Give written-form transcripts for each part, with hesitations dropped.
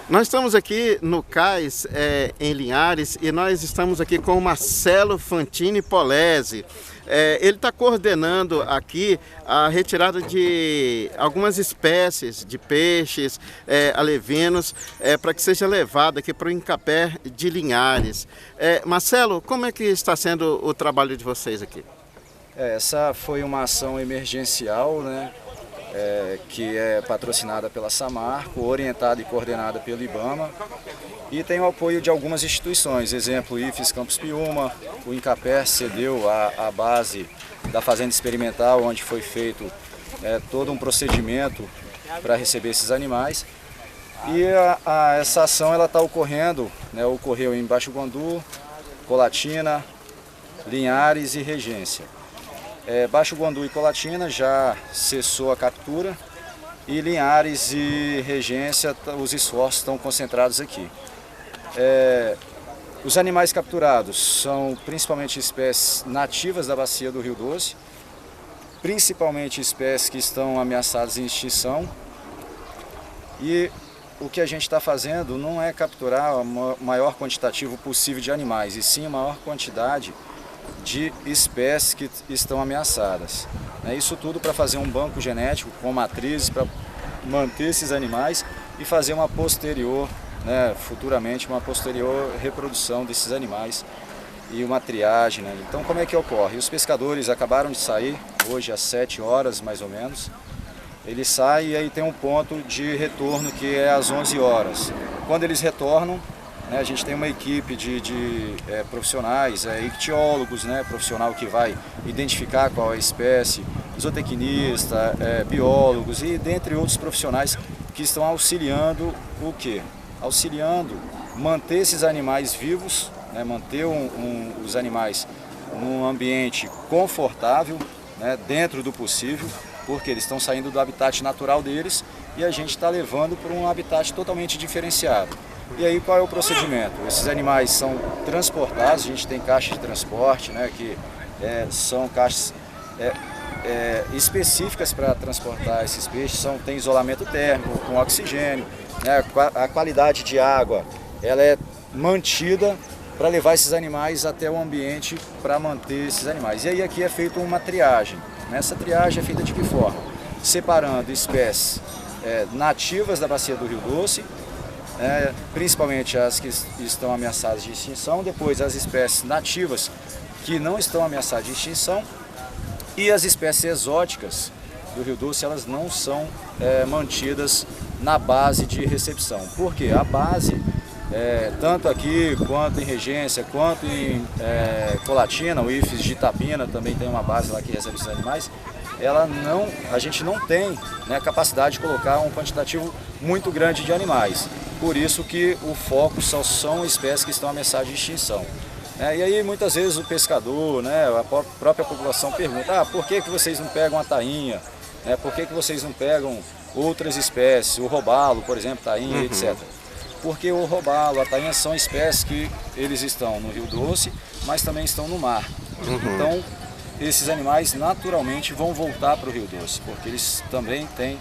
Nós estamos aqui no cais em Linhares e nós estamos aqui com o Marcelo Fantini Polese. Ele está coordenando aqui a retirada de algumas espécies de peixes alevinos para que seja levado aqui para o Incapé de Linhares. Marcelo, como é que está sendo o trabalho de vocês aqui? Essa foi uma ação emergencial, né? Que é patrocinada pela Samarco, orientada e coordenada pelo IBAMA, e tem o apoio de algumas instituições, exemplo, o IFES Campus Piúma. O Incapé cedeu a base da fazenda experimental, onde foi feito todo um procedimento para receber esses animais, e essa ação está ocorrendo, né, ocorreu em Baixo Guandu, Colatina, Linhares e Regência. Baixo Guandu e Colatina já cessou a captura, e Linhares e Regência, os esforços estão concentrados aqui. Os animais capturados são principalmente espécies nativas da bacia do Rio Doce, principalmente espécies que estão ameaçadas em extinção, e o que a gente está fazendo não é capturar o maior quantitativo possível de animais, e sim a maior quantidade de espécies que estão ameaçadas. Isso tudo para fazer um banco genético com matrizes para manter esses animais e fazer uma posterior, futuramente, uma posterior reprodução desses animais e uma triagem. Então, como é que ocorre? Os pescadores acabaram de sair, hoje às 7 horas mais ou menos. Eles saem e aí tem um ponto de retorno que é às 11 horas. Quando eles retornam, a gente tem uma equipe de profissionais, ictiólogos, profissional que vai identificar qual é a espécie, zootecnista, biólogos e dentre outros profissionais que estão auxiliando o quê? Auxiliando manter esses animais vivos, manter os animais num ambiente confortável, dentro do possível, porque eles estão saindo do habitat natural deles e a gente está levando para um habitat totalmente diferenciado. E aí qual é o procedimento? Esses animais são transportados, a gente tem caixas de transporte, que são caixas específicas para transportar esses peixes, tem isolamento térmico, com oxigênio, a qualidade de água ela é mantida para levar esses animais até o ambiente para manter esses animais. E aí aqui é feita uma triagem. Essa triagem é feita de que forma? Separando espécies nativas da bacia do Rio Doce, principalmente as que estão ameaçadas de extinção, depois as espécies nativas que não estão ameaçadas de extinção, e as espécies exóticas do Rio Doce, elas não são mantidas na base de recepção. Por quê? A base, tanto aqui quanto em Regência, quanto em Colatina, o IFES de Itabina também tem uma base lá que recebe esses animais, a gente não tem a capacidade de colocar um quantitativo muito grande de animais. Por isso que o foco são espécies que estão ameaçadas de extinção. E aí muitas vezes o pescador, a própria população pergunta: por que vocês não pegam a tainha? Por que vocês não pegam outras espécies, o robalo, por exemplo, tainha, etc. Porque o robalo, a tainha são espécies que eles estão no Rio Doce, mas também estão no mar. Então, esses animais naturalmente vão voltar para o Rio Doce, porque eles também têm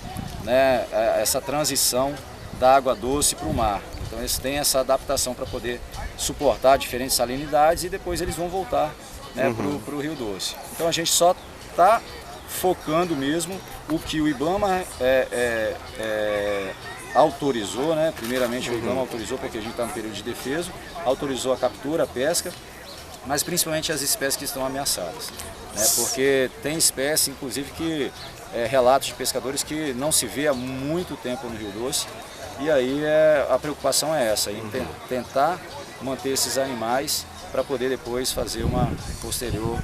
essa transição da água doce para o mar. Então eles têm essa adaptação para poder suportar diferentes salinidades e depois eles vão voltar para o Rio Doce. Então a gente só está focando mesmo o que o IBAMA autorizou, primeiramente o IBAMA autorizou, porque a gente está no período de defeso, autorizou a captura, a pesca, mas principalmente as espécies que estão ameaçadas. Porque tem espécies, inclusive, que relatos de pescadores que não se vê há muito tempo no Rio Doce, e aí a preocupação é essa, em tentar manter esses animais para poder depois fazer uma posterior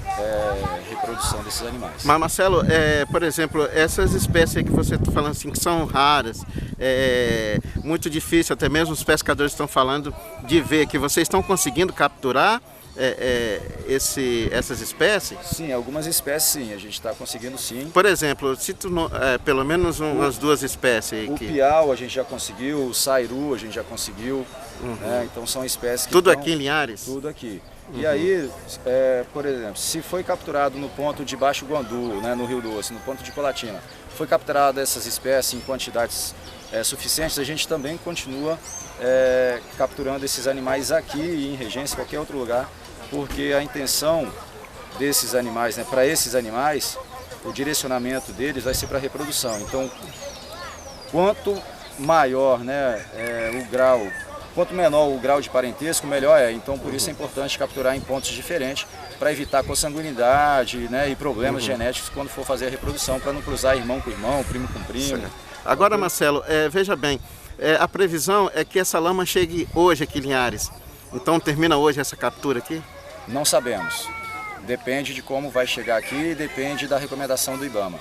reprodução desses animais. Mas Marcelo, por exemplo, essas espécies que você está falando assim, que são raras, muito difícil, até mesmo os pescadores estão falando de ver que vocês estão conseguindo capturar essas espécies? Sim, algumas espécies sim, a gente está conseguindo sim. Por exemplo, cito pelo menos umas duas espécies. O piau a gente já conseguiu, o sairu a gente já conseguiu, então são espécies que tudo aqui em Linhares? Tudo aqui. E aí, por exemplo, se foi capturado no ponto de Baixo Guandu, no Rio Doce, no ponto de Colatina, foi capturado essas espécies em quantidades suficientes, a gente também continua capturando esses animais aqui em Regência, em qualquer outro lugar, porque a intenção desses animais, né, para esses animais, o direcionamento deles vai ser para a reprodução. Então, quanto maior, né, o grau, quanto menor o grau de parentesco, melhor é. Então, por isso é importante capturar em pontos diferentes para evitar consanguinidade, né, e problemas genéticos quando for fazer a reprodução, para não cruzar irmão com irmão, primo com primo. Certo. Agora, Marcelo, veja bem, a previsão é que essa lama chegue hoje aqui em Linhares. Então, termina hoje essa captura aqui? Não sabemos. Depende de como vai chegar aqui e depende da recomendação do IBAMA.